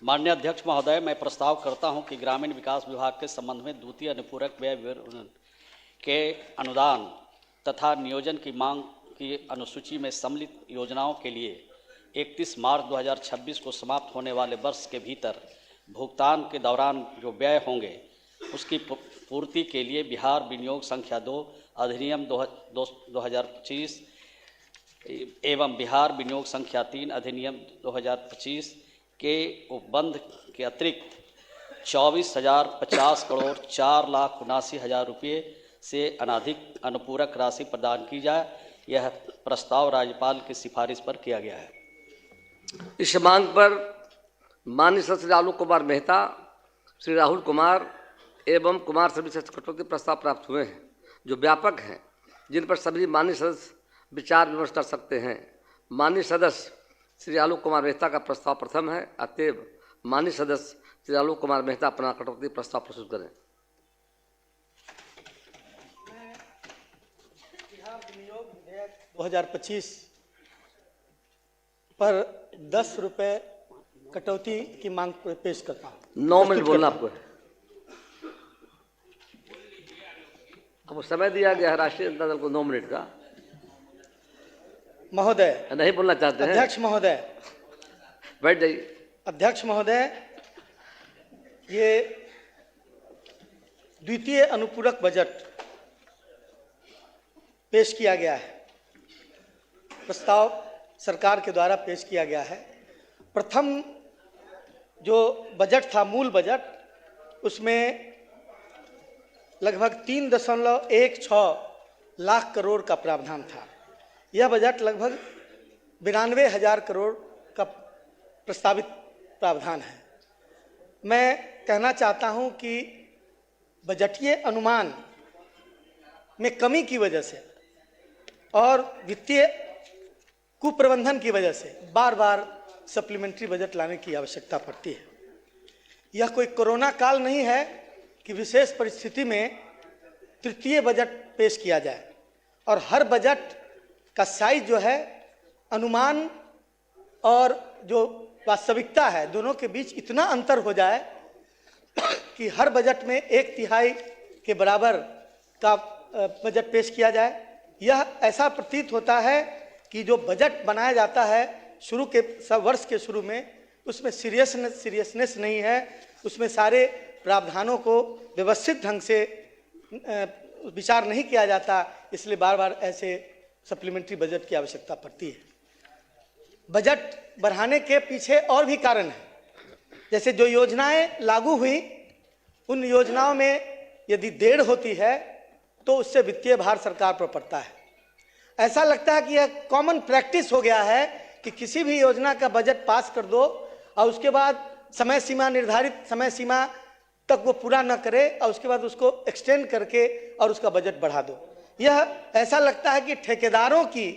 माननीय अध्यक्ष महोदय, मैं प्रस्ताव करता हूं कि ग्रामीण विकास विभाग के संबंध में द्वितीय अनुपूरक व्यय विवरण के अनुदान तथा नियोजन की मांग की अनुसूची में सम्मिलित योजनाओं के लिए 31 मार्च 2026 को समाप्त होने वाले वर्ष के भीतर भुगतान के दौरान जो व्यय होंगे उसकी पूर्ति के लिए बिहार विनियोग संख्या 2 अधिनियम 2025 एवं बिहार विनियोग संख्या 3 अधिनियम 2025 के उपबंध के अतिरिक्त 24,050 करोड़ 4,79,000 रुपये से अनधिक अनुपूरक राशि प्रदान की जाए। यह प्रस्ताव राज्यपाल की सिफारिश पर किया गया है। इस मांग पर माननीय सदस्य श्री आलोक कुमार मेहता, श्री राहुल कुमार एवं कुमार सभी से कटौती प्रस्ताव प्राप्त हुए हैं जो व्यापक हैं, जिन पर सभी माननीय सदस्य विचार विमर्श कर सकते हैं। माननीय सदस्य श्री आलोक कुमार मेहता का प्रस्ताव प्रथम है, अतएव माननीय सदस्य श्री आलोक कुमार मेहता अपना कटौती प्रस्ताव प्रस्तुत करें। बिहार विनियोग विधेयक 2025 पर 10 रुपये कटौती की मांग पेश करता हूँ। 9 मिनट बोलना आपको है। आपको समय दिया गया है राष्ट्रीय जनता दल को 9 मिनट का। महोदय, नहीं बोलना चाहते हैं? अध्यक्ष महोदय, बैठ जाइए। अध्यक्ष महोदय, ये द्वितीय अनुपूरक बजट पेश किया गया है। प्रस्ताव सरकार के द्वारा पेश किया गया है। प्रथम जो बजट था, मूल बजट, उसमें लगभग 3.16 लाख करोड़ का प्रावधान था। यह बजट लगभग 92,000 करोड़ का प्रस्तावित प्रावधान है। मैं कहना चाहता हूं कि बजटीय अनुमान में कमी की वजह से और वित्तीय कुप्रबंधन की वजह से बार बार सप्लीमेंट्री बजट लाने की आवश्यकता पड़ती है। यह कोई कोरोना काल नहीं है कि विशेष परिस्थिति में तृतीय बजट पेश किया जाए और हर बजट का साइज जो है, अनुमान और जो वास्तविकता है, दोनों के बीच इतना अंतर हो जाए कि हर बजट में 1/3 के बराबर का बजट पेश किया जाए। यह ऐसा प्रतीत होता है कि जो बजट बनाया जाता है शुरू के वर्ष के शुरू में, उसमें सीरियसनेस नहीं है, उसमें सारे प्रावधानों को व्यवस्थित ढंग से विचार नहीं किया जाता, इसलिए बार बार ऐसे सप्लीमेंट्री बजट की आवश्यकता पड़ती है। बजट बढ़ाने के पीछे और भी कारण हैं। जैसे जो योजनाएं लागू हुई, उन योजनाओं में यदि देर होती है तो उससे वित्तीय भार सरकार पर पड़ता है। ऐसा लगता है कि यह कॉमन प्रैक्टिस हो गया है कि किसी भी योजना का बजट पास कर दो और उसके बाद समय सीमा, निर्धारित समय सीमा तक वो पूरा न करे और उसके बाद उसको एक्सटेंड करके और उसका बजट बढ़ा दो। यह ऐसा लगता है कि ठेकेदारों की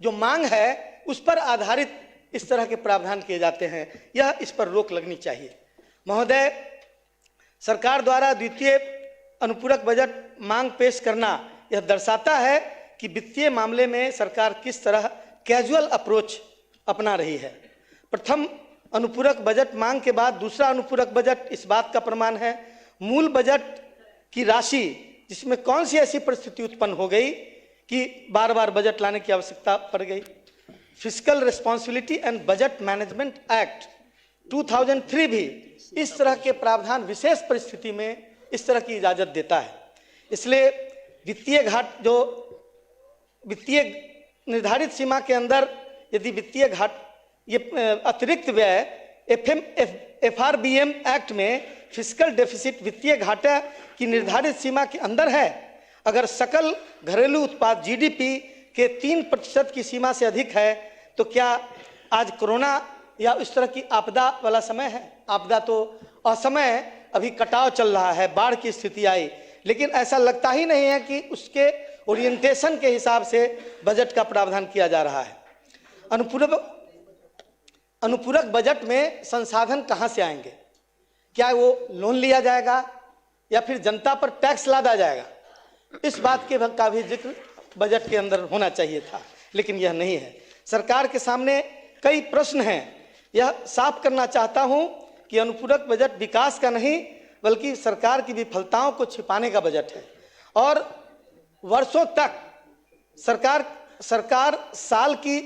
जो मांग है उस पर आधारित इस तरह के प्रावधान किए जाते हैं। यह इस पर रोक लगनी चाहिए। महोदय, सरकार द्वारा द्वितीय अनुपूरक बजट मांग पेश करना यह दर्शाता है कि वित्तीय मामले में सरकार किस तरह कैजुअल अप्रोच अपना रही है। प्रथम अनुपूरक बजट मांग के बाद दूसरा अनुपूरक बजट इस बात का प्रमाण है। मूल बजट की राशि जिसमें कौन सी ऐसी परिस्थिति उत्पन्न हो गई कि बार बार बजट लाने की आवश्यकता पड़ गई। Fiscal responsibility and budget management act 2003 भी इस तरह के प्रावधान विशेष परिस्थिति में इस तरह की इजाजत देता है। इसलिए वित्तीय घाट, जो वित्तीय निर्धारित सीमा के अंदर यदि वित्तीय घाट, ये अतिरिक्त व्यय FRBM एक्ट में फिस्कल डेफिसिट वित्तीय घाटा की निर्धारित सीमा के अंदर है। अगर सकल घरेलू उत्पाद GDP के 3% की सीमा से अधिक है तो क्या आज कोरोना या इस तरह की आपदा वाला समय है? आपदा तो असमय, अभी कटाव चल रहा है, बाढ़ की स्थिति आई, लेकिन ऐसा लगता ही नहीं है कि उसके ओरिएंटेशन के हिसाब से बजट का प्रावधान किया जा रहा है। अनुपूरक बजट में संसाधन कहाँ से आएंगे? क्या वो लोन लिया जाएगा या फिर जनता पर टैक्स लादा जाएगा? इस बात के का भी जिक्र बजट के अंदर होना चाहिए था, लेकिन यह नहीं है। सरकार के सामने कई प्रश्न हैं। यह साफ करना चाहता हूं कि अनुपूरक बजट विकास का नहीं बल्कि सरकार की विफलताओं को छिपाने का बजट है। और वर्षों तक सरकार साल की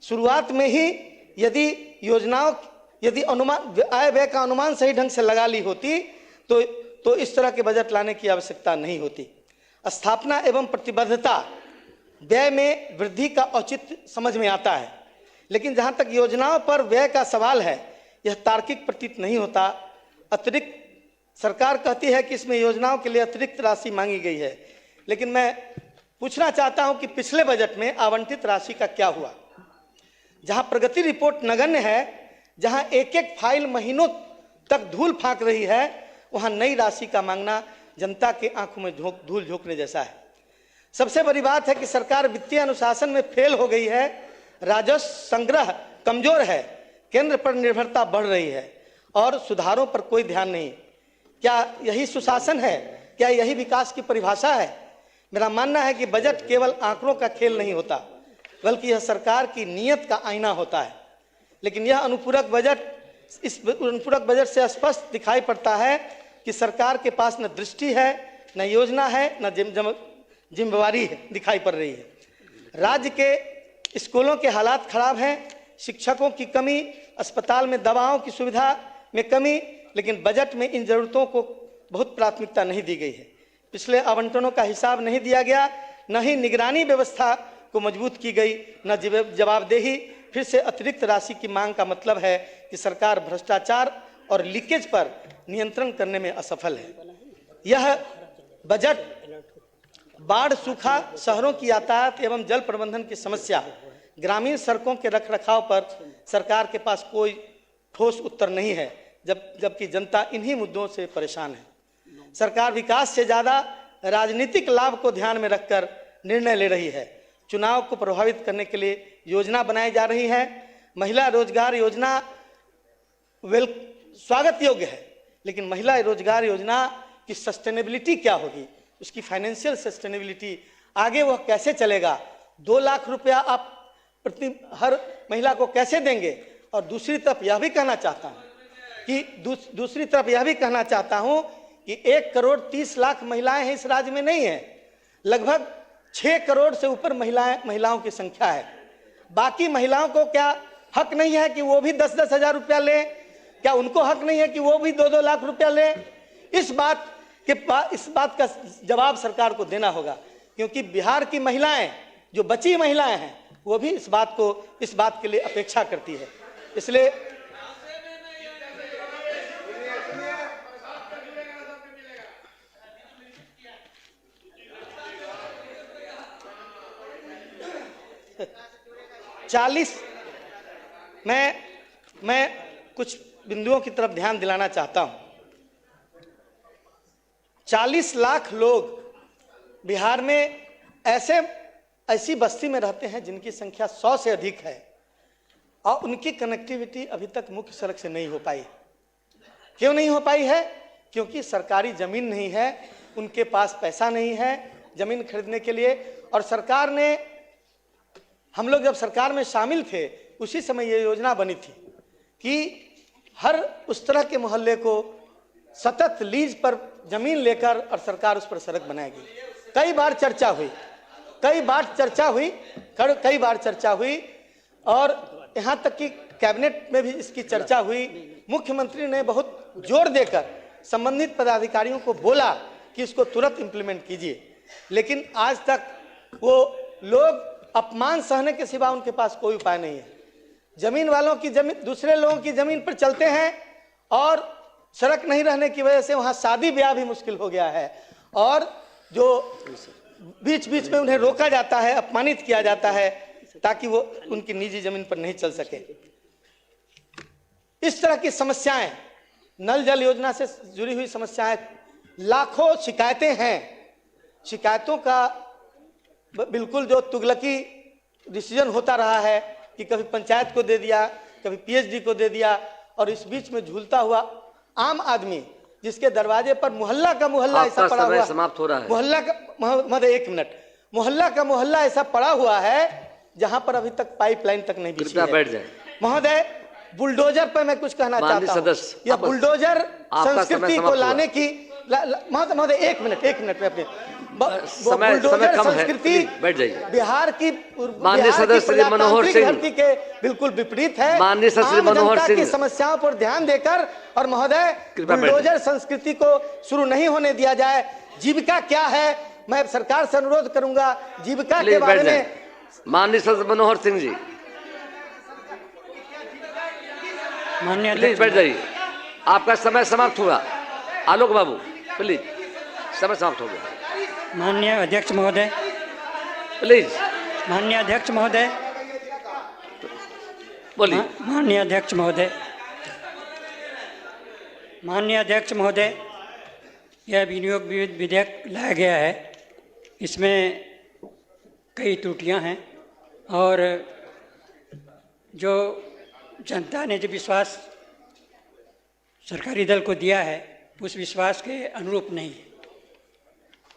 शुरुआत में ही यदि अनुमान आय व्यय का अनुमान सही ढंग से लगा ली होती तो इस तरह के बजट लाने की आवश्यकता नहीं होती। स्थापना एवं प्रतिबद्धता व्यय में वृद्धि का औचित्य समझ में आता है, लेकिन जहां तक योजनाओं पर व्यय का सवाल है यह तार्किक प्रतीत नहीं होता। अतिरिक्त सरकार कहती है कि इसमें योजनाओं के लिए अतिरिक्त राशि मांगी गई है, लेकिन मैं पूछना चाहता हूं कि पिछले बजट में आवंटित राशि का क्या हुआ। जहां प्रगति रिपोर्ट नगण्य है, जहां एक एक फाइल महीनों तक धूल फांक रही है, वहां नई राशि का मांगना जनता के आंखों में धूल झोंकने जैसा है। सबसे बड़ी बात है कि सरकार वित्तीय अनुशासन में फेल हो गई है, राजस्व संग्रह कमजोर है, केंद्र पर निर्भरता बढ़ रही है और सुधारों पर कोई ध्यान नहीं। क्या यही सुशासन है? क्या यही विकास की परिभाषा है? मेरा मानना है कि बजट केवल आंकड़ों का खेल नहीं होता, बल्कि यह सरकार की नीयत का आईना होता है। लेकिन इस अनुपूरक बजट से स्पष्ट दिखाई पड़ता है कि सरकार के पास न दृष्टि है, न योजना है, न जिम्मेवारी दिखाई पड़ रही है। राज्य के स्कूलों के हालात खराब हैं, शिक्षकों की कमी, अस्पताल में दवाओं की सुविधा में कमी, लेकिन बजट में इन जरूरतों को बहुत प्राथमिकता नहीं दी गई है। पिछले आवंटनों का हिसाब नहीं दिया गया, न ही निगरानी व्यवस्था को मजबूत की गई, न जवाबदेही। फिर से अतिरिक्त राशि की मांग का मतलब है कि सरकार भ्रष्टाचार और लीकेज पर नियंत्रण करने में असफल है। यह बजट बाढ़, सूखा, शहरों की यातायात एवं जल प्रबंधन की समस्या, ग्रामीण सड़कों के रखरखाव पर सरकार के पास कोई ठोस उत्तर नहीं है, जबकि जनता इन्हीं मुद्दों से परेशान है। सरकार विकास से ज्यादा राजनीतिक लाभ को ध्यान में रखकर निर्णय ले रही है। चुनाव को प्रभावित करने के लिए योजना बनाई जा रही है। महिला रोजगार योजना स्वागत योग्य है, लेकिन महिला रोजगार योजना की सस्टेनेबिलिटी क्या होगी, उसकी फाइनेंशियल सस्टेनेबिलिटी, आगे वह कैसे चलेगा? 2 लाख रुपया आप प्रति हर महिला को कैसे देंगे? और दूसरी तरफ यह भी कहना चाहता हूं कि 1 करोड़ 30 लाख महिलाएं हैं इस राज्य में, नहीं है, लगभग 6 करोड़ से ऊपर महिलाओं की संख्या है। बाकी महिलाओं को क्या हक नहीं है कि वो भी 10-10 हजार रुपया ले? क्या उनको हक नहीं है कि वो भी 2-2 लाख रुपया ले? इस बात का जवाब सरकार को देना होगा, क्योंकि बिहार की महिलाएं, जो बची महिलाएं हैं, वो भी इस बात के लिए अपेक्षा करती है। इसलिए मैं कुछ बिंदुओं की तरफ ध्यान दिलाना चाहता हूं। 40 लाख लोग बिहार में ऐसी बस्ती में रहते हैं जिनकी संख्या 100 से अधिक है, और उनकी कनेक्टिविटी अभी तक मुख्य सड़क से नहीं हो पाई। क्यों नहीं हो पाई है? क्योंकि सरकारी जमीन नहीं है, उनके पास पैसा नहीं है जमीन खरीदने के लिए। और सरकार ने, हम लोग जब सरकार में शामिल थे उसी समय ये योजना बनी थी कि हर उस तरह के मोहल्ले को सतत लीज पर जमीन लेकर और सरकार उस पर सड़क बनाएगी। कई बार चर्चा हुई और यहाँ तक कि कैबिनेट में भी इसकी चर्चा हुई। मुख्यमंत्री ने बहुत जोर देकर संबंधित पदाधिकारियों को बोला कि इसको तुरंत इंप्लीमेंट कीजिए, लेकिन आज तक वो लोग अपमान सहने के सिवा उनके पास कोई उपाय नहीं है। जमीन वालों की जमीन दूसरे लोगों की जमीन पर चलते हैं और सड़क नहीं रहने की वजह से वहां शादी ब्याह भी मुश्किल हो गया है, और जो बीच बीच में उन्हें रोका जाता है, अपमानित किया जाता है ताकि वो उनकी निजी जमीन पर नहीं चल सके। इस तरह की समस्याएं, नल जल योजना से जुड़ी हुई समस्याएं, लाखों शिकायतें हैं। शिकायतों का बिल्कुल जो तुगलकी डिसीजन होता रहा है कि कभी पंचायत को दे दिया, कभी पीएचडी को दे दिया, और इस बीच में झूलता हुआ आम आदमी जिसके दरवाजे पर मोहल्ला का मोहल्ला ऐसा पड़ा हुआ, समाप्त हो रहा है। मोहल्ला का मोहल्ला ऐसा पड़ा हुआ है जहां पर अभी तक पाइपलाइन तक नहीं बिछी है। बैठ जाए महोदय, बुलडोजर पे मैं कुछ कहना माननीय चाहता हूं। सदस्य, यह बुलडोजर आपका समय संस्कृति को समाप्त लाने की महोदय एक मिनट में अपने समय बुलडोजर कम है, संस्कृति प्लीज बैठ जाइए। बिहार की माननीय सदस्य श्री मनोहर प्रजातांत्रिक सिंह, धरती के बिल्कुल विपरीत है। माननीय सदस्य श्री आम मनोहर जनता की सिंह, समस्याओं पर ध्यान देकर और महोदय कृपया बैठ बुलडोजर संस्कृति को शुरू नहीं होने दिया जाए। जीविका क्या है, मैं सरकार से अनुरोध करूंगा जीविका के प्लीज बारे बैठ में। जाए। माननीय सदस्य मनोहर सिंह जी, माननीय प्लीज बैठ जाइए, आपका समय समाप्त हुआ। आलोक बाबू प्लीज, समय समाप्त हो गया। माननीय अध्यक्ष महोदय, प्लीज माननीय अध्यक्ष महोदय, बोलिए। माननीय अध्यक्ष महोदय, माननीय अध्यक्ष महोदय, यह विनियोग विधेयक लाया गया है, इसमें कई त्रुटियां हैं और जो जनता ने जो विश्वास सरकारी दल को दिया है उस विश्वास के अनुरूप नहीं है।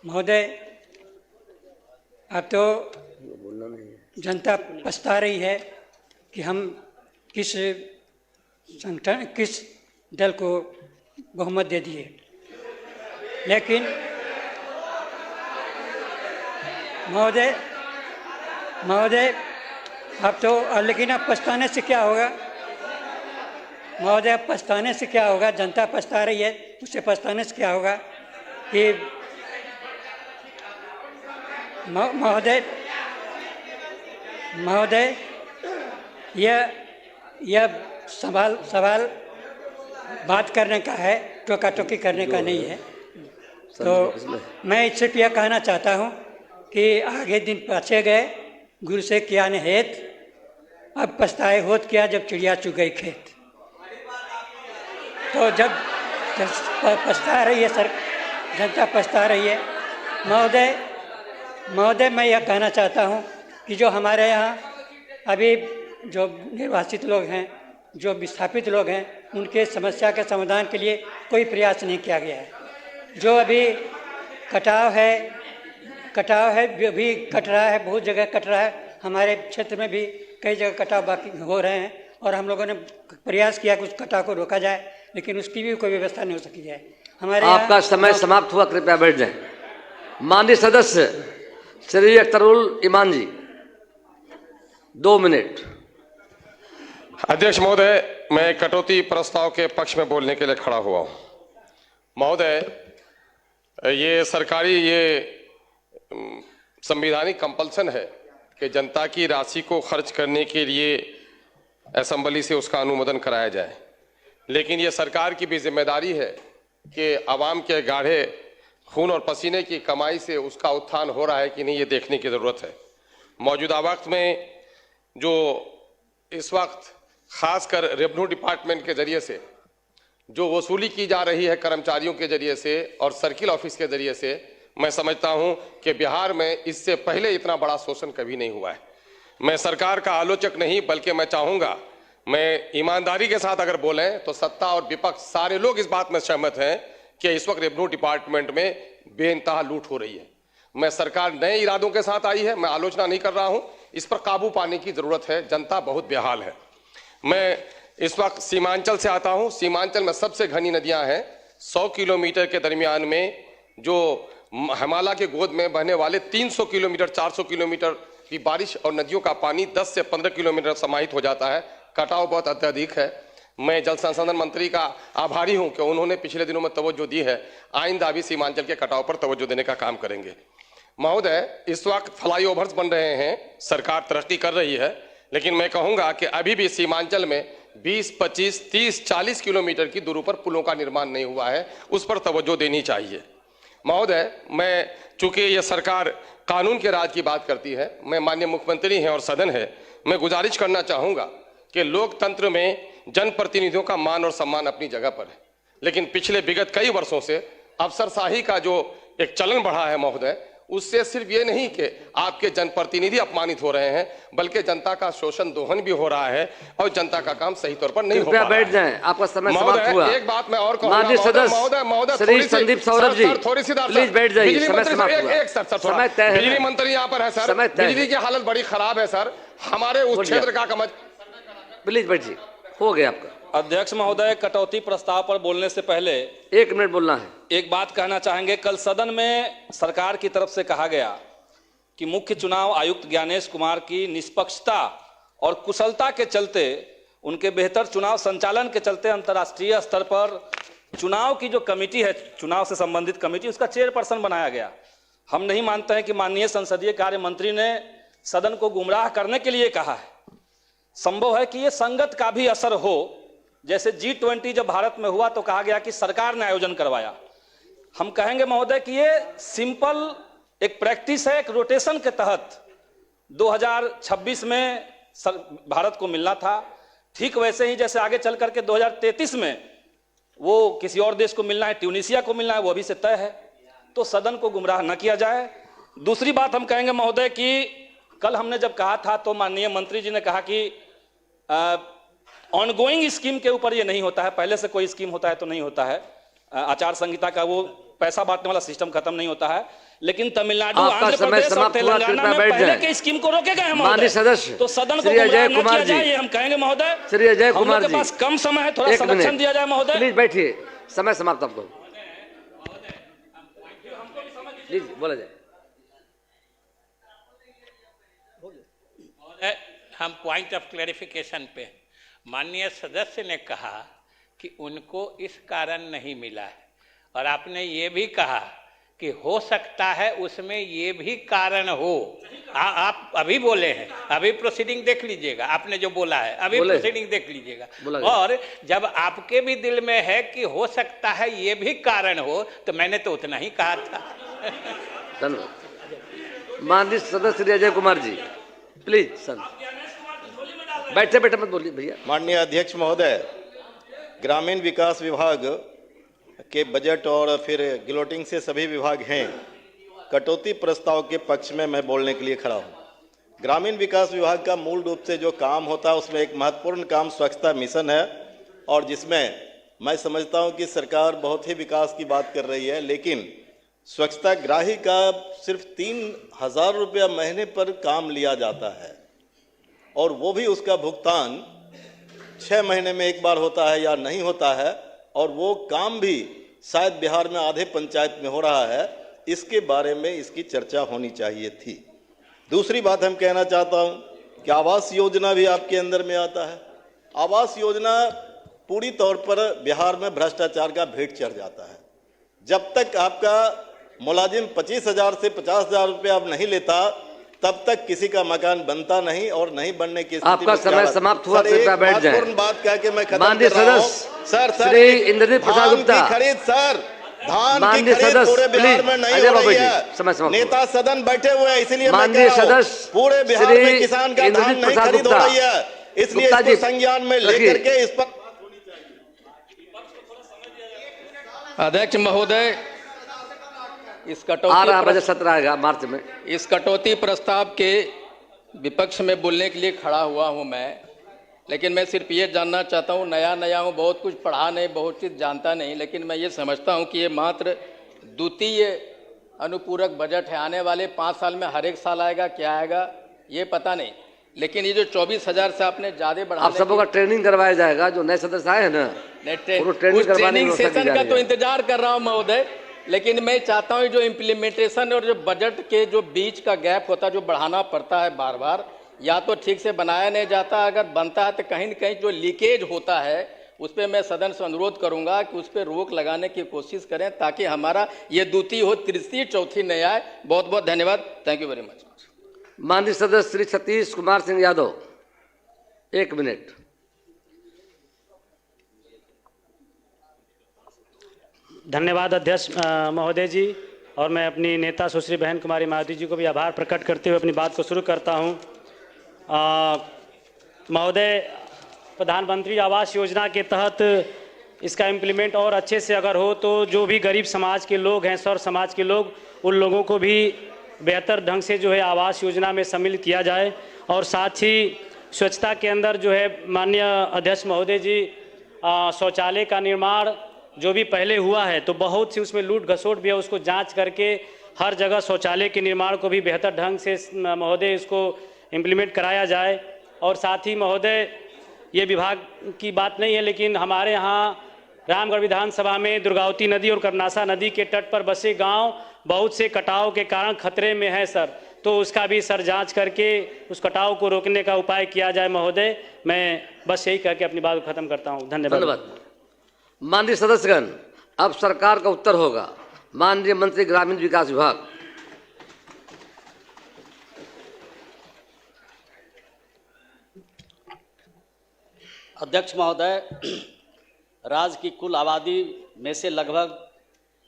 महोदय, अब तो जनता पछता रही है कि हम किस संगठन किस दल को बहुमत दे दिए, लेकिन महोदय अब तो लेकिन अब पछताने से क्या होगा महोदय? अब पछताने से क्या होगा? जनता पछता रही है, उससे पछताने से क्या होगा कि महोदय यह सवाल बात करने का है, टोका टोकी करने का नहीं है। तो मैं सिर्फ यह कहना चाहता हूँ कि आगे दिन पाछे गए गुरु से किया ने हेत, अब पछताए होत क्या जब चिड़िया चुग गई खेत। तो जब पछता रही है सर, जनता पछता रही है। महोदय मैं यह कहना चाहता हूँ कि जो हमारे यहाँ अभी जो निर्वासित लोग हैं, जो विस्थापित लोग हैं, उनके समस्या के समाधान के लिए कोई प्रयास नहीं किया गया है। जो अभी कटाव है भी कट रहा है, बहुत जगह कट रहा है। हमारे क्षेत्र में भी कई जगह कटाव बाकी हो रहे हैं और हम लोगों ने प्रयास किया कि उस कटाव को रोका जाए, लेकिन उसकी भी कोई व्यवस्था नहीं हो सकी है। हमारे आपका समय समाप्त हुआ, कृपया बैठ जाएं। माननीय सदस्य श्री अख्तरुल ईमान जी, 2 मिनट। अध्यक्ष महोदय, मैं कटौती प्रस्ताव के पक्ष में बोलने के लिए खड़ा हुआ हूं। महोदय, ये सरकारी संवैधानिक कंपल्सन है कि जनता की राशि को खर्च करने के लिए असेंबली से उसका अनुमोदन कराया जाए, लेकिन ये सरकार की भी जिम्मेदारी है कि आवाम के गाढ़े खून और पसीने की कमाई से उसका उत्थान हो रहा है कि नहीं, ये देखने की ज़रूरत है। मौजूदा वक्त में जो इस वक्त खासकर रेवेन्यू डिपार्टमेंट के जरिए से जो वसूली की जा रही है कर्मचारियों के जरिए से और सर्किल ऑफिस के जरिए से, मैं समझता हूं कि बिहार में इससे पहले इतना बड़ा शोषण कभी नहीं हुआ है। मैं सरकार का आलोचक नहीं, बल्कि मैं चाहूँगा, मैं ईमानदारी के साथ अगर बोलें तो सत्ता और विपक्ष सारे लोग इस बात में सहमत हैं कि इस वक्त रेवेन्यू डिपार्टमेंट में बेइंतहा लूट हो रही है। मैं सरकार नए इरादों के साथ आई है, मैं आलोचना नहीं कर रहा हूं, इस पर काबू पाने की जरूरत है। जनता बहुत बेहाल है। मैं इस वक्त सीमांचल से आता हूं। सीमांचल में सबसे घनी नदियां हैं। 100 किलोमीटर के दरमियान में जो हिमालय के गोद में बहने वाले 300 किलोमीटर 400 किलोमीटर की बारिश और नदियों का पानी 10 से 15 किलोमीटर समाहित हो जाता है। कटाव बहुत अत्यधिक है। मैं जल संसाधन मंत्री का आभारी हूं कि उन्होंने पिछले दिनों में तवज्जो दी है। आइंदा भी सीमांचल के कटाव पर तवज्जो देने का काम करेंगे। महोदय, इस वक्त फ्लाईओवर्स बन रहे हैं, सरकार तरक्की कर रही है, लेकिन मैं कहूंगा कि अभी भी सीमांचल में 20, 25, 30, 40 किलोमीटर की दूरी पर पुलों का निर्माण नहीं हुआ है, उस पर तवज्जो देनी चाहिए। महोदय, मैं चूंकि ये सरकार कानून के राज की बात करती है, मैं माननीय मुख्यमंत्री हैं और सदन है, मैं गुजारिश करना चाहूँगा कि लोकतंत्र में जनप्रतिनिधियों का मान और सम्मान अपनी जगह पर है, लेकिन पिछले विगत कई वर्षों से अफसरशाही का जो एक चलन बढ़ा है महोदय, उससे सिर्फ ये नहीं कि आपके जनप्रतिनिधि अपमानित हो रहे हैं, बल्कि जनता का शोषण दोहन भी हो रहा है और जनता का काम सही तौर पर नहीं हो पा रहा है। बैठ जाएं, आपका समय समाप्त हुआ। एक बात मैं और कहूंगा, माननीय सदस्य श्री संदीप सौरभ जी, प्लीज बैठ जाइए, समय समाप्त हुआ। बिजली मंत्री यहाँ पर है सर, बिजली की हालत बड़ी खराब है सर, हमारे उस क्षेत्र का कमज। प्लीज बैठिए। हो गया आपका। अध्यक्ष महोदय, कटौती प्रस्ताव पर बोलने से पहले 1 मिनट बोलना है। एक बात कहना चाहेंगे। कल सदन में सरकार की तरफ से कहा गया कि मुख्य चुनाव आयुक्त ज्ञानेश कुमार की निष्पक्षता और कुशलता के चलते, उनके बेहतर चुनाव संचालन के चलते अंतर्राष्ट्रीय स्तर पर चुनाव की जो कमेटी है, चुनाव से संबंधित कमेटी, उसका चेयरपर्सन बनाया गया। हम नहीं मानते हैं कि माननीय संसदीय कार्य मंत्री ने सदन को गुमराह करने के लिए कहा है। संभव है कि ये संगत का भी असर हो। जैसे G20 जब भारत में हुआ तो कहा गया कि सरकार ने आयोजन करवाया। हम कहेंगे महोदय कि ये सिंपल एक प्रैक्टिस है, एक रोटेशन के तहत 2026 में भारत को मिलना था। ठीक वैसे ही जैसे आगे चल करके 2033 में वो किसी और देश को मिलना है, ट्यूनीशिया को मिलना है, वो अभी से तय है। तो सदन को गुमराह न किया जाए। दूसरी बात हम कहेंगे महोदय कि कल हमने जब कहा था तो माननीय मंत्री जी ने कहा कि ऑनगोइंग स्कीम के ऊपर ये नहीं होता है, पहले से कोई स्कीम होता है तो नहीं होता है। आचार संहिता का वो पैसा बांटने वाला सिस्टम खत्म नहीं होता है। लेकिन तमिलनाडु, आंध्र प्रदेश और तेलंगाना में पहले के स्कीम को रोके गए महोदय। सदस्य तो सदन को गुमराह न किया जाए, ये हम कहेंगे महोदय। श्री अजय हम कुमार लोग के पास कम समय है, थोड़ा संरक्षण दिया जाए महोदय। प्लीज बैठिए, समय समाप्त। आपको प्लीज बोला जाए। हम पॉइंट ऑफ क्लैरिफिकेशन पे, माननीय सदस्य ने कहा कि उनको इस कारण नहीं मिला है, और आपने ये भी कहा कि हो सकता है उसमें ये भी कारण हो। आप अभी बोले हैं, अभी प्रोसीडिंग देख लीजिएगा, आपने जो बोला है अभी प्रोसीडिंग देख लीजिएगा। और जब आपके भी दिल में है कि हो सकता है ये भी कारण हो, तो मैंने तो उतना ही कहा था। धन्यवाद। माननीय सदस्य श्री अजय कुमार जी, प्लीज सर बैठे बैठे मत बोलिए भैया। माननीय अध्यक्ष महोदय, ग्रामीण विकास विभाग के बजट और फिर गिलोटिंग से सभी विभाग हैं, कटौती प्रस्ताव के पक्ष में मैं बोलने के लिए खड़ा हूँ। ग्रामीण विकास विभाग का मूल रूप से जो काम होता है उसमें एक महत्वपूर्ण काम स्वच्छता मिशन है, और जिसमें मैं समझता हूँ कि सरकार बहुत ही विकास की बात कर रही है, लेकिन स्वच्छता ग्राही का सिर्फ 3,000 रुपया महीने पर काम लिया जाता है, और वो भी उसका भुगतान 6 महीने में एक बार होता है या नहीं होता है, और वो काम भी शायद बिहार में आधे पंचायत में हो रहा है। इसके बारे में इसकी चर्चा होनी चाहिए थी। दूसरी बात हम कहना चाहता हूँ कि आवास योजना भी आपके अंदर में आता है। आवास योजना पूरी तौर पर बिहार में भ्रष्टाचार का भेंट चढ़ जाता है। जब तक आपका मुलाजिम 25,000 से 50,000 रुपये अब नहीं लेता, तब तक किसी का मकान बनता नहीं, और नहीं बनने की स्थिति आपका समय समाप्त हुआ, कृपया बैठ जाएं। बात कह के मैं खत्म माननीय कर रहा हूं। सदस्य सर श्री इंद्रजीत प्रसाद गुप्ता, खरीद सर, धान की माननीय खरीद सदस्य पूरे बिहार में नहीं हो रही समय है। समाप्त। नेता सदन बैठे हुए हैं, इसलिए मैं माननीय कह रहा हूं, सदस्य पूरे बिहार में किसान का धान नहीं खरीद हो रही है, इसलिए इसको संज्ञान में लेकर के इस पर। अध्यक्ष महोदय, इस बजट सत्र आएगा मार्च में। इस कटौती प्रस्ताव के विपक्ष में बोलने के लिए खड़ा हुआ हूं मैं, लेकिन मैं सिर्फ ये जानना चाहता हूं, नया हूं, बहुत कुछ पढ़ा नहीं, बहुत चीज़ जानता नहीं, लेकिन मैं ये समझता हूं कि ये मात्र द्वितीय अनुपूरक बजट है। आने वाले 5 साल में हर एक साल आएगा, क्या आएगा ये पता नहीं, लेकिन ये जो 24,000 से आपने ज़्यादा बढ़ा, आप सबको का ट्रेनिंग करवाया जाएगा। जो नए सदस्य आए हैं ना, ट्रेनिंग सेशन का तो इंतजार कर रहा हूँ महोदय, लेकिन मैं चाहता हूँ जो इम्प्लीमेंटेशन और जो बजट के जो बीच का गैप होता है, जो बढ़ाना पड़ता है बार बार, या तो ठीक से बनाया नहीं जाता, अगर बनता है तो कहीं न कहीं जो लीकेज होता है उस पर मैं सदन से अनुरोध करूंगा कि उस पर रोक लगाने की कोशिश करें, ताकि हमारा ये द्वितीय हो, तृतीय चौथी नहीं आए। बहुत बहुत धन्यवाद। Thank you very much. माननीय सदस्य श्री सतीश कुमार सिंह यादव, 1 मिनट। धन्यवाद अध्यक्ष महोदय जी, और मैं अपनी नेता सुश्री बहन कुमारी मायावती जी को भी आभार प्रकट करते हुए अपनी बात को शुरू करता हूं। महोदय, प्रधानमंत्री आवास योजना के तहत इसका इम्प्लीमेंट और अच्छे से अगर हो तो जो भी गरीब समाज के लोग हैं, सौर समाज के लोग, उन लोगों को भी बेहतर ढंग से जो है आवास योजना में सम्मिलित किया जाए। और साथ ही स्वच्छता के अंदर जो है माननीय अध्यक्ष महोदय जी, शौचालय का निर्माण जो भी पहले हुआ है तो बहुत सी उसमें लूट घसोट भी है, उसको जांच करके हर जगह शौचालय के निर्माण को भी बेहतर ढंग से महोदय इसको इम्प्लीमेंट कराया जाए। और साथ ही महोदय ये विभाग की बात नहीं है, लेकिन हमारे यहाँ रामगढ़ विधानसभा में दुर्गावती नदी और करनासा नदी के तट पर बसे गांव बहुत से कटाव के कारण खतरे में है सर। तो उसका भी सर जांच करके उस कटाव को रोकने का उपाय किया जाए महोदय। मैं बस यही कह के अपनी बात को खत्म करता हूँ। धन्यवाद। माननीय सदस्यगण, अब सरकार का उत्तर होगा। माननीय मंत्री ग्रामीण विकास विभाग। अध्यक्ष महोदय, राज्य की कुल आबादी में से लगभग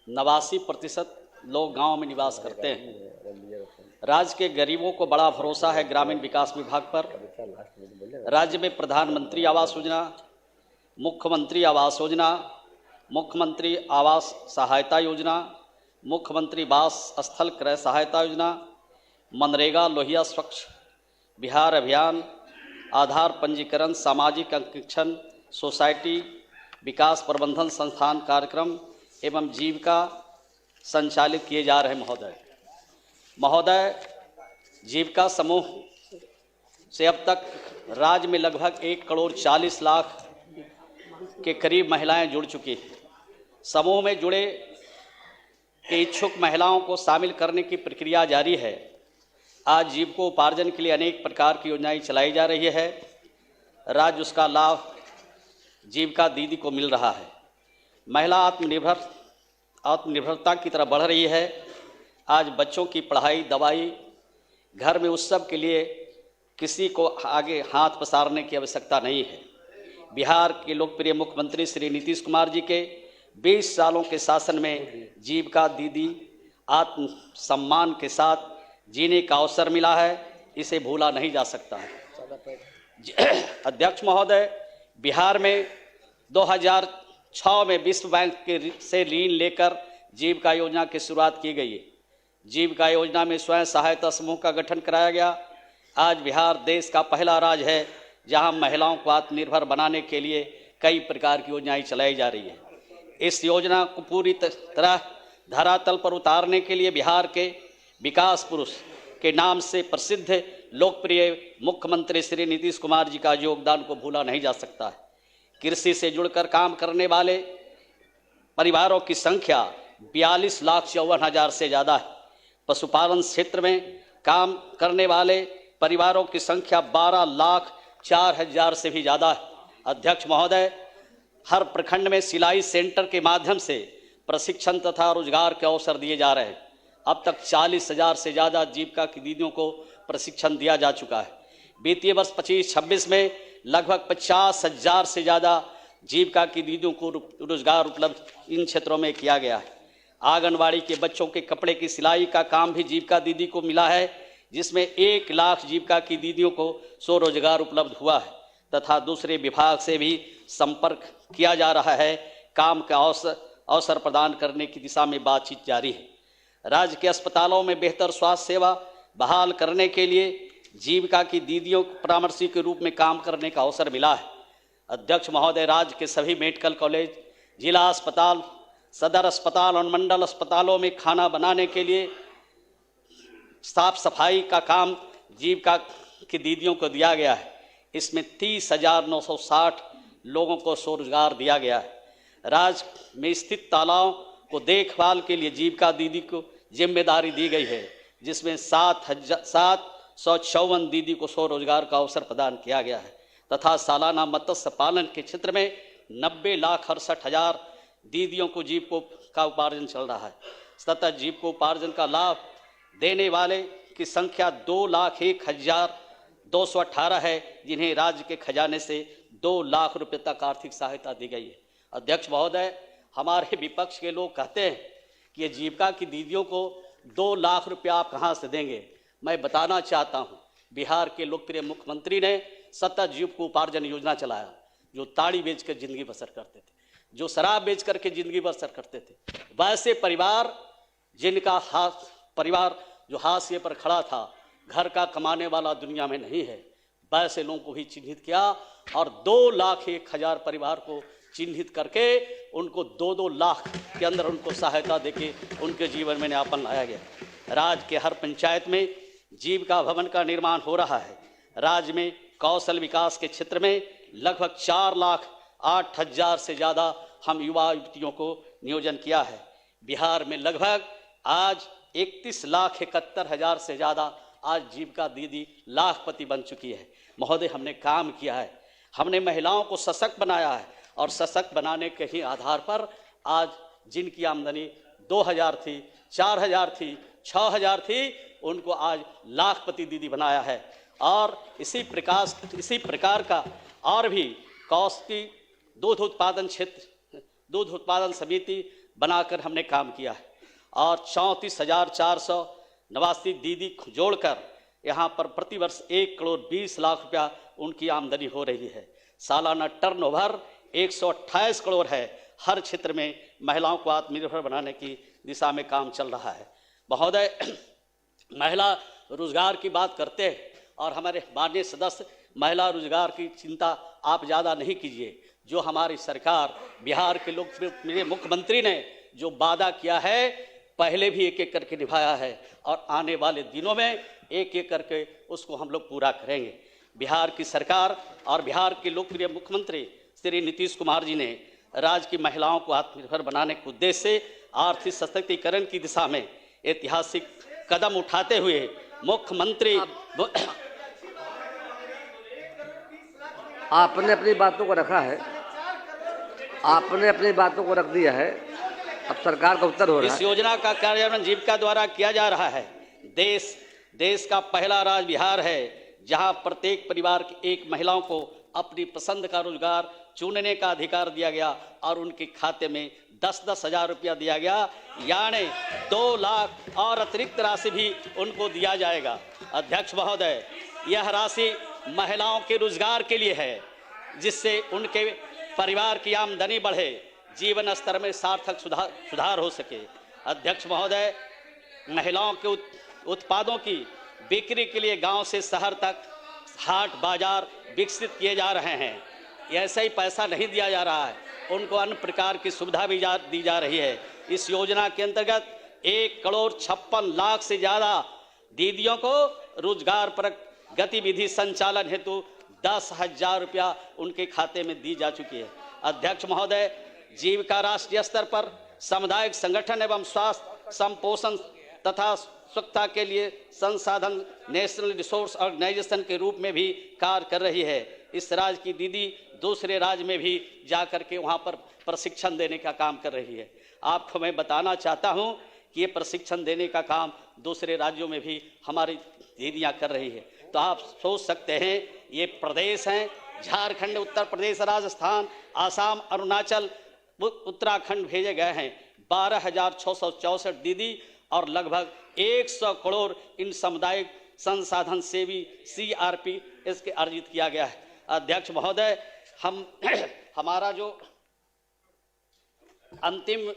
89% लोग गांव में निवास करते हैं। राज्य के गरीबों को बड़ा भरोसा है ग्रामीण विकास विभाग पर। राज्य में प्रधानमंत्री आवास योजना, मुख्यमंत्री आवास योजना, मुख्यमंत्री आवास सहायता योजना, मुख्यमंत्री वास स्थल क्रय सहायता योजना, मनरेगा लोहिया स्वच्छ बिहार अभियान, आधार पंजीकरण, सामाजिक अंकेक्षण, सोसाइटी विकास प्रबंधन संस्थान कार्यक्रम एवं जीविका संचालित किए जा रहे हैं। महोदय, जीविका समूह से अब तक राज्य में लगभग 1,40,00,000 के करीब महिलाएं जुड़ चुकी हैं। समूह में जुड़े के इच्छुक महिलाओं को शामिल करने की प्रक्रिया जारी है। आज जीविकोपार्जन के लिए अनेक प्रकार की योजनाएं चलाई जा रही है। राज्य उसका लाभ जीविका दीदी को मिल रहा है। महिला आत्मनिर्भरता की तरफ बढ़ रही है। आज बच्चों की पढ़ाई, दवाई, घर में उत्सव के लिए किसी को आगे हाथ पसारने की आवश्यकता नहीं है। बिहार के लोकप्रिय मुख्यमंत्री श्री नीतीश कुमार जी के 20 सालों के शासन में जीविका दीदी आत्मसम्मान के साथ जीने का अवसर मिला है। इसे भूला नहीं जा सकता है। अध्यक्ष महोदय, बिहार में 2006 में विश्व बैंक से ऋण लेकर जीविका योजना की शुरुआत की गई है। जीविका योजना में स्वयं सहायता समूह का गठन कराया गया। आज बिहार देश का पहला राज्य है जहां महिलाओं को आत्मनिर्भर बनाने के लिए कई प्रकार की योजनाएं चलाई जा रही है। इस योजना को पूरी तरह धरातल पर उतारने के लिए बिहार के विकास पुरुष के नाम से प्रसिद्ध लोकप्रिय मुख्यमंत्री श्री नीतीश कुमार जी का योगदान को भूला नहीं जा सकता है। कृषि से जुड़कर काम करने वाले परिवारों की संख्या 42,54,000 से ज़्यादा है। पशुपालन क्षेत्र में काम करने वाले परिवारों की संख्या 12,04,000 से भी ज़्यादा है। अध्यक्ष महोदय, हर प्रखंड में सिलाई सेंटर के माध्यम से प्रशिक्षण तथा रोजगार के अवसर दिए जा रहे हैं। अब तक 40,000 से ज़्यादा जीविका की दीदियों को प्रशिक्षण दिया जा चुका है। वित्तीय वर्ष 25-26 में लगभग 50,000 से ज़्यादा जीविका की दीदियों को रोजगार उपलब्ध इन क्षेत्रों में किया गया है। आंगनवाड़ी के बच्चों के कपड़े की सिलाई का काम भी जीविका दीदी को मिला है, जिसमें 1 लाख जीविका की दीदियों को स्वरोजगार उपलब्ध हुआ है तथा दूसरे विभाग से भी संपर्क किया जा रहा है। काम का अवसर प्रदान करने की दिशा में बातचीत जारी है। राज्य के अस्पतालों में बेहतर स्वास्थ्य सेवा बहाल करने के लिए जीविका की दीदियों को परामर्शी के रूप में काम करने का अवसर मिला है। अध्यक्ष महोदय, राज्य के सभी मेडिकल कॉलेज, जिला अस्पताल, सदर अस्पताल और मंडल अस्पतालों में खाना बनाने के लिए साफ सफाई का काम जीविका की दीदियों को दिया गया है। इसमें 30,960 लोगों को स्वरोजगार दिया गया है। राज्य में स्थित तालाबों को देखभाल के लिए जीविका दीदी को जिम्मेदारी दी गई है, जिसमें 754 दीदी को स्वरोजगार का अवसर प्रदान किया गया है तथा सालाना मत्स्य पालन के क्षेत्र में 90,68,000 दीदियों को जीविका उपार्जन चल रहा है। सतत जीविकोपार्जन का लाभ देने वाले की संख्या 2,01,218 है, जिन्हें राज्य के खजाने से 2 लाख रुपए तक आर्थिक सहायता दी गई है। अध्यक्ष महोदय, हमारे विपक्ष के लोग कहते हैं कि ये जीविका की दीदियों को 2 लाख रुपया आप कहाँ से देंगे। मैं बताना चाहता हूँ, बिहार के लोकप्रिय मुख्यमंत्री ने सतत जीविकोपार्जन योजना चलाया। जो ताड़ी बेच कर जिंदगी बसर करते थे, जो शराब बेच करके जिंदगी बसर करते थे, वैसे परिवार जिनका परिवार जो हाशिए पर खड़ा था, घर का कमाने वाला दुनिया में नहीं है, वैसे लोगों को भी चिन्हित किया और 2,01,000 परिवार को चिन्हित करके उनको 2-2 लाख के अंदर उनको सहायता देके उनके जीवन में नयापन लाया गया। राज्य के हर पंचायत में जीविका भवन का निर्माण हो रहा है। राज्य में कौशल विकास के क्षेत्र में लगभग 4,08,000 से ज़्यादा हम युवा युवतियों को नियोजन किया है। बिहार में लगभग आज 31,71,000 से ज़्यादा आज जीविका दीदी लाखपति बन चुकी है। महोदय, हमने काम किया है, हमने महिलाओं को सशक्त बनाया है और सशक्त बनाने के ही आधार पर आज जिनकी आमदनी 2,000 थी, 4,000 थी, 6,000 थी, उनको आज लाखपति दीदी बनाया है। और इसी प्रकार का और भी कौशकी दूध उत्पादन क्षेत्र, दूध उत्पादन समिति बनाकर हमने काम किया है और 34,489 दीदी जोड़कर यहाँ पर प्रतिवर्ष 1,20,00,000 रुपया उनकी आमदनी हो रही है। सालाना टर्नओवर 128 करोड़ है। हर क्षेत्र में महिलाओं को आत्मनिर्भर बनाने की दिशा में काम चल रहा है। महोदय, महिला रोजगार की बात करते हैं और हमारे माननीय सदस्य महिला रोजगार की चिंता आप ज़्यादा नहीं कीजिए। जो हमारी सरकार, बिहार के लोग, मेरे मुख्यमंत्री ने जो वादा किया है पहले भी एक एक करके निभाया है और आने वाले दिनों में एक एक करके उसको हम लोग पूरा करेंगे। बिहार की सरकार और बिहार के लोकप्रिय मुख्यमंत्री श्री नीतीश कुमार जी ने राज्य की महिलाओं को आत्मनिर्भर बनाने के उद्देश्य से आर्थिक सशक्तिकरण की दिशा में ऐतिहासिक कदम उठाते हुए मुख्यमंत्री आपने अपनी बातों को रखा है, आपने अपनी बातों को रख दिया है, अब सरकार का उत्तर हो रहा है। इस योजना का कार्यान्वयन जीविका द्वारा किया जा रहा है। देश का पहला राज्य बिहार है जहां प्रत्येक परिवार की एक महिलाओं को अपनी पसंद का रोजगार चुनने का अधिकार दिया गया और उनके खाते में 10-10 हज़ार रुपया दिया गया, यानी 2 लाख और अतिरिक्त राशि भी उनको दिया जाएगा। अध्यक्ष महोदय, यह राशि महिलाओं के रोजगार के लिए है जिससे उनके परिवार की आमदनी बढ़े, जीवन स्तर में सार्थक सुधार हो सके। अध्यक्ष महोदय, महिलाओं के उत्पादों की बिक्री के लिए गांव से शहर तक हाट बाजार विकसित किए जा रहे हैं। ऐसा ही पैसा नहीं दिया जा रहा है, उनको अन्य प्रकार की सुविधा भी दी जा रही है। इस योजना के अंतर्गत 1,56,00,000 से ज़्यादा दीदियों को रोजगार पर गतिविधि संचालन हेतु 10,000 रुपया उनके खाते में दी जा चुकी है। अध्यक्ष महोदय, जीविका राष्ट्रीय स्तर पर सामुदायिक संगठन एवं स्वास्थ्य संपोषण तथा स्वच्छता के लिए संसाधन नेशनल रिसोर्स ऑर्गेनाइजेशन के रूप में भी कार्य कर रही है। इस राज्य की दीदी दूसरे राज्य में भी जाकर के वहाँ पर प्रशिक्षण देने का काम कर रही है। आपको मैं बताना चाहता हूँ कि ये प्रशिक्षण देने का काम दूसरे राज्यों में भी हमारी दीदियाँ कर रही है। तो आप सोच सकते हैं ये प्रदेश हैं, झारखंड, उत्तर प्रदेश, राजस्थान, आसाम, अरुणाचल, उत्तराखंड भेजे गए हैं 12,664 दीदी और लगभग 100 करोड़ इन सामुदायिक संसाधन सेवी CRPS के अर्जित किया गया है। अध्यक्ष महोदय, हमारा जो अंतिम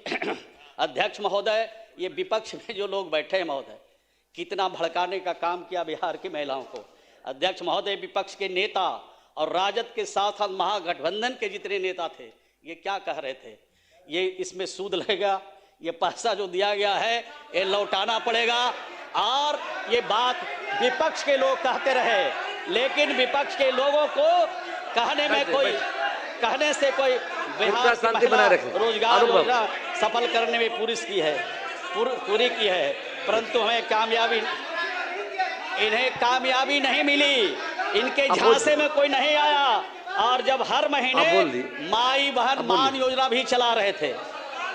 अध्यक्ष महोदय, ये विपक्ष में जो लोग बैठे हैं महोदय, कितना भड़काने का काम किया बिहार की महिलाओं को। अध्यक्ष महोदय, विपक्ष के नेता और राजद के साथ महागठबंधन के जितने नेता थे ये क्या कह रहे थे, ये इसमें सूद लगेगा, ये पैसा जो दिया गया है ये लौटाना पड़ेगा। और ये बात विपक्ष के लोग कहते रहे, लेकिन विपक्ष के लोगों को कहने से कोई बिहार की महिला रोजगार योजना सफल करने में पूरी की है, परंतु हमें इन्हें कामयाबी नहीं मिली, इनके झांसे में कोई नहीं आया। और जब हर महीने माई बहन मान योजना भी चला रहे थे,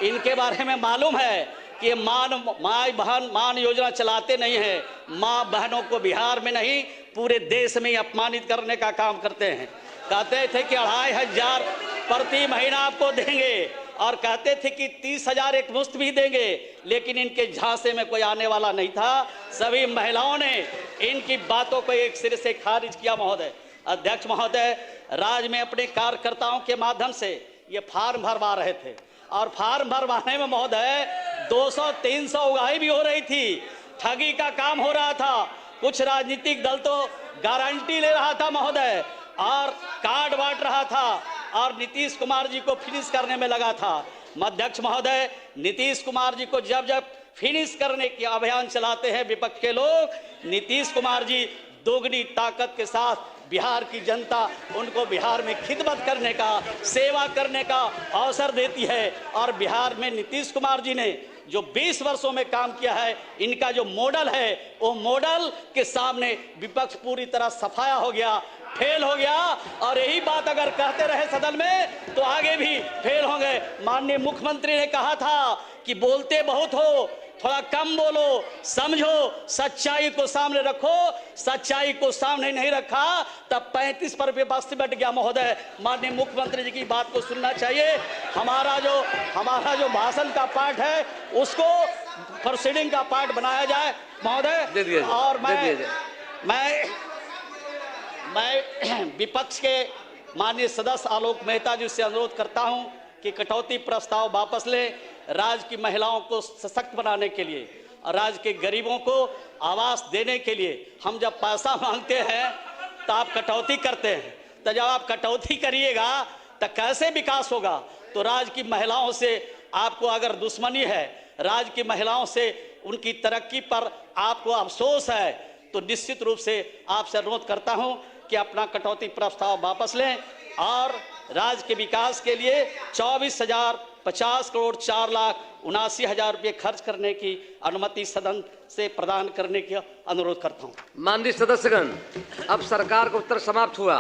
इनके बारे में मालूम है कि माई बहन मान योजना चलाते नहीं है, माँ बहनों को बिहार में नहीं पूरे देश में अपमानित करने का काम करते हैं। कहते थे कि 2,500 प्रति महीना आपको देंगे और कहते थे कि 30,000 एक मुश्त भी देंगे, लेकिन इनके झांसे में कोई आने वाला नहीं था। सभी महिलाओं ने इनकी बातों को एक सिरे से खारिज किया। महोदय, अध्यक्ष महोदय, राज्य में अपने कार्यकर्ताओं के माध्यम से ये फार्म भरवा रहे थे और फार्म भरवाने में महोदय 200-300 उगाही भी हो रही थी, ठगी का काम हो रहा था। कुछ राजनीतिक दल तो गारंटी ले रहा था महोदय और कार्ड बांट रहा था और नीतीश कुमार जी को फिनिश करने में लगा था। अध्यक्ष महोदय, नीतीश कुमार जी को जब फिनिश करने की अभियान चलाते हैं विपक्ष के लोग, नीतीश कुमार जी दोगुनी ताकत के साथ बिहार की जनता उनको बिहार में खिदमत करने का, सेवा करने का अवसर देती है। और बिहार में नीतीश कुमार जी ने जो 20 वर्षों में काम किया है, इनका जो मॉडल है, वो मॉडल के सामने विपक्ष पूरी तरह सफाया हो गया, फेल हो गया। और यही बात अगर कहते रहे सदन में तो आगे भी फेल होंगे। माननीय मुख्यमंत्री ने कहा था कि बोलते बहुत हो, थोड़ा कम बोलो, समझो, सच्चाई को सामने रखो। सच्चाई को सामने नहीं रखा तब 35 पर बस्ती बैठ गया। महोदय, माननीय मुख्यमंत्री जी की बात को सुनना चाहिए। हमारा जो भाषण का पार्ट है उसको प्रोसीडिंग का पार्ट बनाया जाए महोदय। और मैं विपक्ष के माननीय सदस्य आलोक मेहता जी से अनुरोध करता हूं कि कटौती प्रस्ताव वापस ले। राज्य की महिलाओं को सशक्त बनाने के लिए और राज्य के गरीबों को आवास देने के लिए हम जब पैसा मांगते हैं तो आप कटौती करते हैं। तो जब आप कटौती करिएगा तो कैसे विकास होगा? तो राज्य की महिलाओं से आपको अगर दुश्मनी है, राज्य की महिलाओं से उनकी तरक्की पर आपको अफसोस है, तो निश्चित रूप से आपसे अनुरोध करता हूं कि अपना कटौती प्रस्ताव वापस लें और राज्य के विकास के लिए 24,050 करोड़ 4,79,000 रुपये खर्च करने की अनुमति सदन से प्रदान करने का अनुरोध करता हूं। माननीय सदस्यगण, अब सरकार का उत्तर समाप्त हुआ।